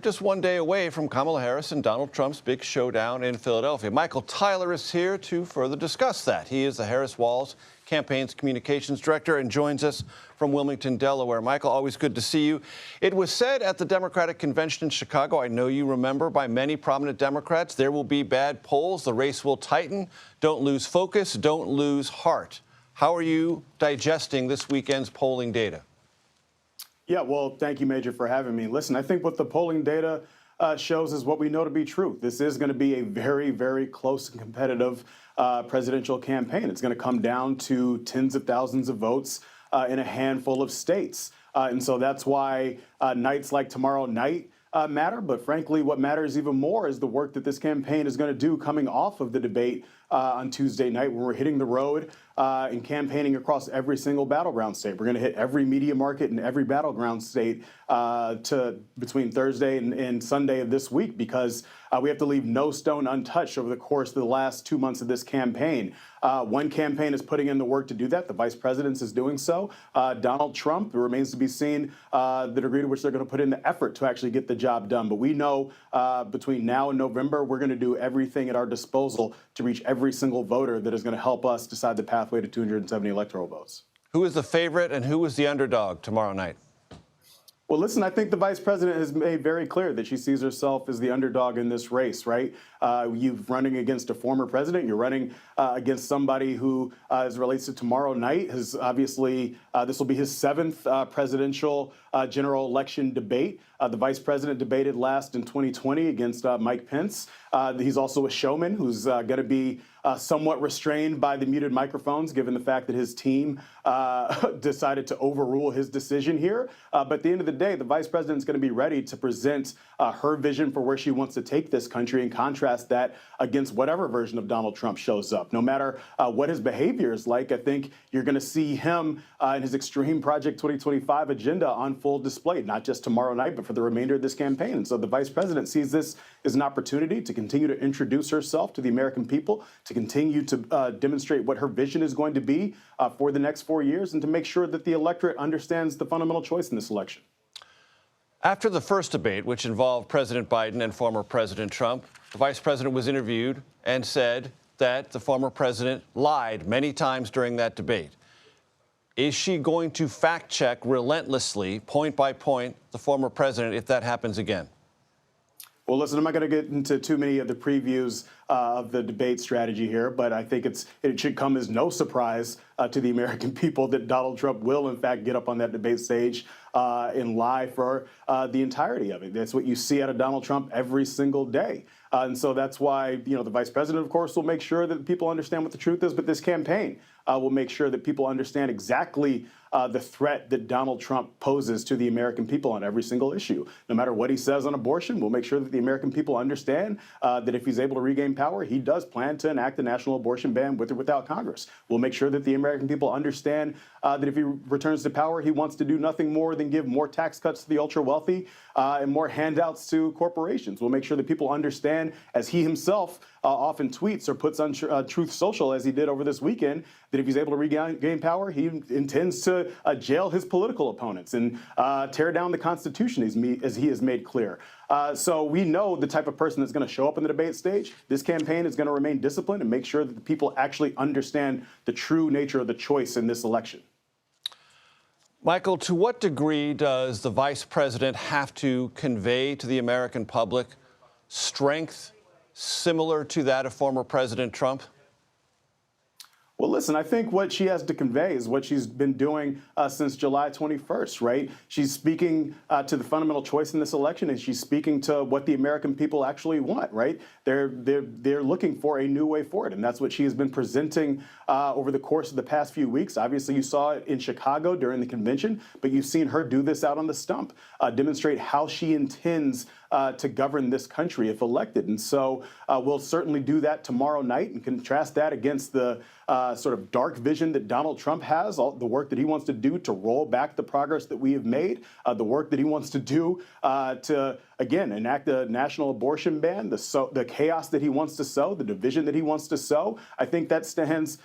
Just one day away from Kamala Harris and Donald Trump's big showdown in Philadelphia. Michael Tyler is here to further discuss that. He is the Harris-Walz campaign's communications director and joins us from Wilmington, Delaware. Michael, always good to see you. It was said at the Democratic convention in Chicago, I know you remember, by many prominent Democrats, there will be bad polls, the race will tighten. Don't lose focus, don't lose heart. How are you digesting this weekend's polling data? Yeah, well, thank you, Major, for having me. Listen, I think what the polling data shows is what we know to be true. This is going to be a very, very close and competitive presidential campaign. It's going to come down to tens of thousands of votes in a handful of states. And so that's why nights like tomorrow night matter. But frankly, what matters even more is the work that this campaign is going to do coming off of the debate on Tuesday night, when we're hitting the road and campaigning across every single battleground state. We're going to hit every media market in every battleground state between Thursday and Sunday of this week, because we have to leave no stone untouched over the course of the last 2 months of this campaign. One campaign is putting in the work to do that. The vice president is doing so. Donald Trump, it remains to be seen the degree to which they're going to put in the effort to actually get the job done. But we know between now and November, we're going to do everything at our disposal to reach every single voter that is going to help us decide the pathway to 270 electoral votes. Who is the favorite and who is the underdog tomorrow night? Well, listen, I think the vice president has made very clear that she sees herself as the underdog in this race, right? You're running against a former president. You're running against somebody who, as it relates to tomorrow night, has obviously, this will be his seventh presidential general election debate. The vice president debated last in 2020 against Mike Pence. He's also a showman who's going to be somewhat restrained by the muted microphones, given the fact that his team decided to overrule his decision here. But at the end of the day, the vice president is going to be ready to present her vision for where she wants to take this country and contrast that against whatever version of Donald Trump shows up. No matter what his behavior is like, I think you're going to see him and his Extreme Project 2025 agenda on full display, not just tomorrow night, but for the remainder of this campaign. And so the vice president sees this as an opportunity to continue to introduce herself to the American people, to continue to demonstrate what her vision is going to be for the next 4 years, and to make sure that the electorate understands the fundamental choice in this election. After the first debate, which involved President Biden and former President Trump, the vice president was interviewed and said that the former president lied many times during that debate. Is she going to fact check relentlessly, point by point, the former president if that happens again? Well, listen, I'm not going to get into too many of the previews of the debate strategy here, but I think it should come as no surprise to the American people that Donald Trump will, in fact, get up on that debate stage and lie for the entirety of it. That's what you see out of Donald Trump every single day. And so that's why, the vice president, of course, will make sure that people understand what the truth is. But this campaign will make sure that people understand exactly the threat that Donald Trump poses to the American people on every single issue. No matter what he says on abortion, we'll make sure that the American people understand that if he's able to regain power, he does plan to enact a national abortion ban with or without Congress. We'll make sure that the American people understand that if he returns to power, he wants to do nothing more than give more tax cuts to the ultra wealthy and more handouts to corporations. We'll make sure that people understand, as he himself often tweets or puts on Truth Social, as he did over this weekend, that if he's able to regain power, he intends to jail his political opponents and tear down the Constitution, as he has made clear. So we know the type of person that's going to show up in the debate stage. This campaign is going to remain disciplined and make sure that the people actually understand the true nature of the choice in this election. Michael, to what degree does the vice president have to convey to the American public strength similar to that of former President Trump? Well, listen, I think what she has to convey is what she's been doing since July 21st, right? She's speaking to the fundamental choice in this election, and she's speaking to what the American people actually want, right? They're looking for a new way forward, and that's what she has been presenting over the course of the past few weeks. Obviously, you saw it in Chicago during the convention, but you've seen her do this out on the stump, demonstrate how she intends to govern this country if elected. And so we'll certainly do that tomorrow night and contrast that against the sort of dark vision that Donald Trump has, the work that he wants to do to roll back the progress that we have made, the work that he wants to do to again, enact a national abortion ban, the chaos that he wants to sow, the division that he wants to sow. I think that stands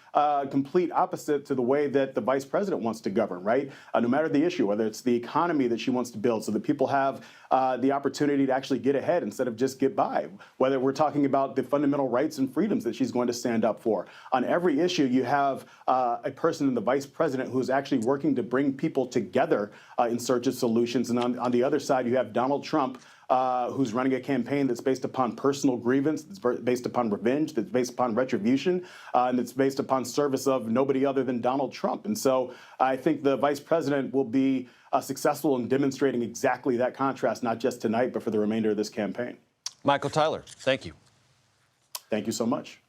complete opposite to the way that the vice president wants to govern, right? No matter the issue, whether it's the economy that she wants to build so that people have the opportunity to actually get ahead instead of just get by, whether we're talking about the fundamental rights and freedoms that she's going to stand up for. On every issue, you have a person in the vice president who's actually working to bring people together in search of solutions. And on the other side, you have Donald Trump, who's running a campaign that's based upon personal grievance, that's based upon revenge, that's based upon retribution, and that's based upon service of nobody other than Donald Trump. And so I think the vice president will be successful in demonstrating exactly that contrast, not just tonight, but for the remainder of this campaign. Michael Tyler, thank you. Thank you so much.